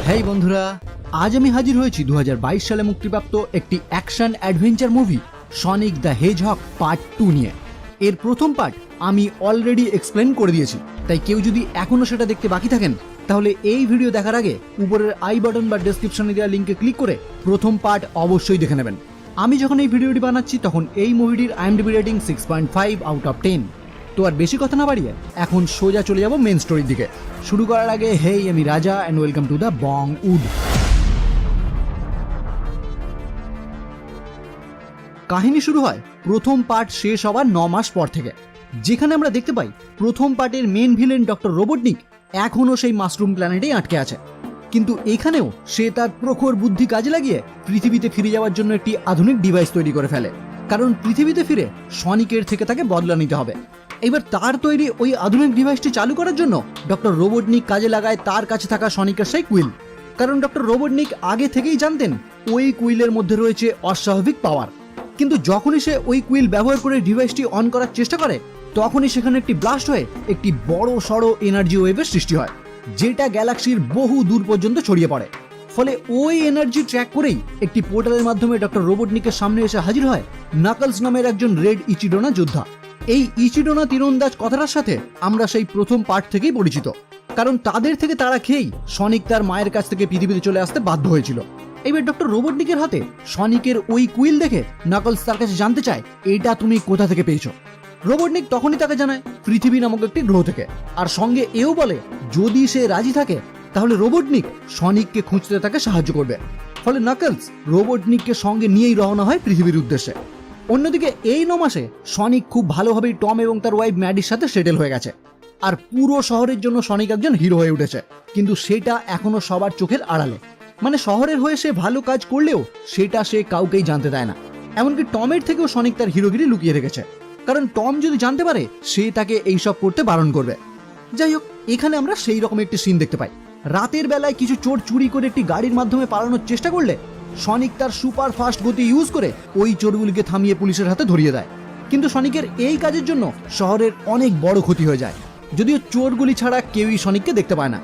হেই বন্ধুরা, আজ আমি হাজির হয়েছি 2022 সালে মুক্তিপ্রাপ্ত একটি action adventure movie Sonic the Hedgehog part 2 নিয়ে। এর প্রথম পার্ট আমি অলরেডি এক্সপ্লেন করে দিয়েছি, তাই কেউ যদি এখনো সেটা দেখতে বাকি থাকেন তাহলে এই ভিডিও দেখার আগে উপরের আই বাটন বা ডেসক্রিপশনে দেওয়া লিঙ্কে ক্লিক করে প্রথম পার্ট অবশ্যই দেখে নেবেন। আমি যখন এই ভিডিওটি বানাচ্ছি তখন এই মুভিটির IMDb রেটিং 6.5 আউট অফ 10। তো আর বেশি কথা না বাড়িয়ে এখন সোজা চলে যাব মেন স্টোরির দিকে। শুরু করার আগে হেই, আমি Raja and welcome to the Bong wood. কাহিনী শুরু হয় প্রথম পার্ট শেষ হওয়ার 9 মাস পর থেকে, যেখানে আমরা দেখতে পাই প্রথম পার্টের মেন ভিলেন ডক্টর রোবটনিক এখনও সেই মাশরুম প্ল্যানেটেই আটকে আছে। কিন্তু এখানেও সে তার প্রখর বুদ্ধি কাজে লাগিয়ে পৃথিবীতে ফিরে যাওয়ার জন্য একটি আধুনিক ডিভাইস তৈরি করে ফেলে, কারণ পৃথিবীতে ফিরে সনিকের থেকে তাকে বদলা নিতে হবে। এবার তার তৈরি ওই আধুনিক ডিভাইসটি চালু করার জন্য ডক্টর রোবটনিক কাজে লাগায় তার কাছে থাকা সনিকের সেই কুইল, কারণ ডক্টর রোবটনিক আগে থেকেই জানতেন ওই কুইলের মধ্যে রয়েছে অস্বাভাবিক পাওয়ার। কিন্তু যখনই সে ওই কুইল ব্যবহার করে ডিভাইসটি অন করার চেষ্টা করে তখনই সেখানে একটি ব্লাস্ট হয়ে একটি বড় সড়ো এনার্জি ওয়েভের সৃষ্টি হয়, যেটা গ্যালাক্সির বহু দূর পর্যন্ত ছড়িয়ে পড়ে। ফলে ওই এনার্জি ট্র্যাক করেই একটি পোর্টালের মাধ্যমে ডক্টর রোবটনিকের সামনে এসে হাজির হয় নাকলস নামের একজন রেড ইচিডোনা যোদ্ধা। এই ইচিডোনা তীরন্দাজ কথাটার সাথে আমরা সেই প্রথম পার্ট থেকেই পরিচিত, কারণ তাদের থেকে তারা খেয়েই সনিক তার মায়ের কাছ থেকে পৃথিবীতে চলে আসতে বাধ্য হয়েছিল। এবার ডক্টর রোবটনিকের হাতে সনিকের ওই কুইল দেখে নাকলস তার কাছে জানতে চায় এটা তুমি কোথা থেকে পেয়েছো। রোবটনিক তখনই তাকে জানায় পৃথিবী নামক একটি গ্রহ থেকে, আর সঙ্গে এও বলে যদি সে রাজি থাকে তাহলে রোবটনিক সনিককে খুঁজতে তাকে সাহায্য করবে। ফলে নাকলস রোবটনিককে সঙ্গে নিয়েই রওনা হয় পৃথিবীর উদ্দেশ্যে। অন্যদিকে এই 9 মাসে সনিক খুব ভালোভাবেই টম এবং তার ওয়াইফ ম্যাডির সাথে সেটেল হয়ে গেছে, আর পুরো শহরের জন্য সনিক একজন হিরো হয়ে উঠেছে। কিন্তু সেটা এখনো সবার চোখের আড়ালে, মানে শহরের হয়ে সে ভালো কাজ করলেও সেটা সে কাউকেই জানতে দেয় না। এমনকি টমের থেকেও সনিক তার হিরোগিরি লুকিয়ে রেখেছে, কারণ টম যদি জানতে পারে সে তাকে এইসব করতে বারণ করবে। যাই হোক, এখানে আমরা সেই রকম একটি সিন দেখতে পাই। রাতের বেলায় কিছু চোর চুরি করে একটি গাড়ির মাধ্যমে পালানোর চেষ্টা করলে সনিক তার সুপার ফাস্ট গতি ইউজ করে ওই চোরগুলিকে থামিয়ে পুলিশের হাতে ধরিয়ে দেয়। কিন্তু সনিকের এই কাজের জন্য শহরের অনেক বড় ক্ষতি হয়ে যায়, যদিও চোরগুলি ছাড়া কেউই সনিককে দেখতে পায় না।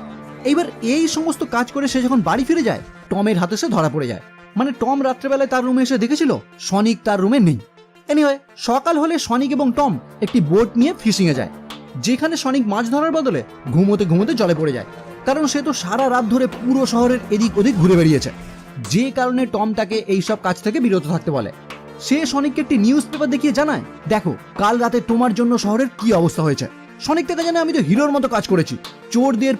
এইবার এই সমস্ত কাজ করে সে যখন বাড়ি ফিরে যায় টমের হাতে সে ধরা পড়ে যায়। মানে টম রাত্রেবেলায় তার রুমে এসে দেখেছিল সনিক তার রুমে নেই। এনিওয়ে, সকাল হলে সনিক এবং টম একটি বোট নিয়ে ফিশিংয়ে যায়, যেখানে সনিক মাছ ধরার বদলে ঘুমোতে ঘুমোতে জলে পড়ে যায়, কারণ সে তো সারা রাত ধরে পুরো শহরের এদিক ওদিক ঘুরে বেরিয়েছে। যে কারণে টম তাকে এইসব কাজ থেকে বিরত থাকতে বলে। সে সনিককে একটি নিউজ পেপার দেখিয়ে জানায়, দেখো কাল রাতে তোমার জন্য শহরের কি অবস্থা হয়েছে। সনিক তাকে জানায়, আমি তো হিরোর মতো কাজ করেছি, চোরদের